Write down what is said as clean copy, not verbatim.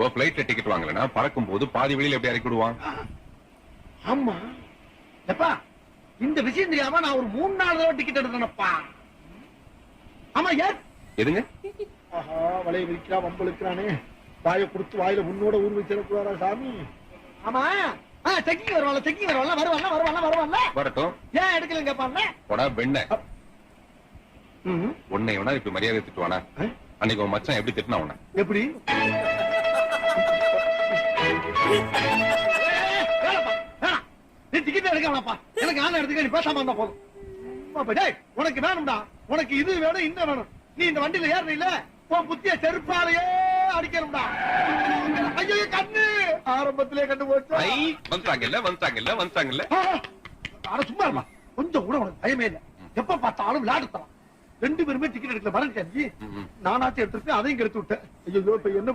இப்போ பிளைட்ல டிக்கெட் வாங்கலன்னா பறக்கும் போது பாதி வெளியில எப்படி இறக்கி விடுவான்? ஆமா எப்பா, இந்த விஷயம் தெரியாம நான் ஒரு 3-4 தடவை டிக்கெட் எடுத்தேனப்பா. ஆமா ஏன் எதுங்க? ஆஹா, வலைய விரிக்கிறா வம்பளுக்கிறானே. வாயை கொடுத்து வாயில உன்னோட ஊர் வச்சிடக்கூடாதா சாமி? ஆமா செக்கிங் வருவான்ல. வரட்டும். ஏன் எடுக்கலன்னு கேப்பான்ல. போடா பெண்ண. உன்னை வேணா இப்ப மரியாதை திட்டுவானா? அன்னைக்கு உன் மச்சான் எப்படி திட்டினா உன்னை? எப்படி? நீ டிக்கெட் எடுக்கலாம்ப்பா. எனக்கு ஆன எடுத்துக்க, நீ பேசாம இருந்தா போதும். உனக்கு வேணும்டா, உனக்கு இது வேணும் இன்னும் வேணும். நீ இந்த வண்டியில ஏற இல்ல, உன் புத்திய செருப்பாலேயே அடிக்கணும்டா. ஐயோ கண்ணு ஆரம்பத்திலே கண்டு போச்சு. வந்துட்டாங்கல்ல. அட சும்மா இருப்பா, கொஞ்சம் கூட உனக்கு பயமே இல்ல. எப்ப பார்த்தாலும் விளையாடுத்தான். 2 பேருமே டிக்கெட் எடுக்கல. வரேன் நானாச்சும் எடுத்துருக்கேன், அதையும் கெடுத்து விட்டேன். ஐயோ இப்ப என்ன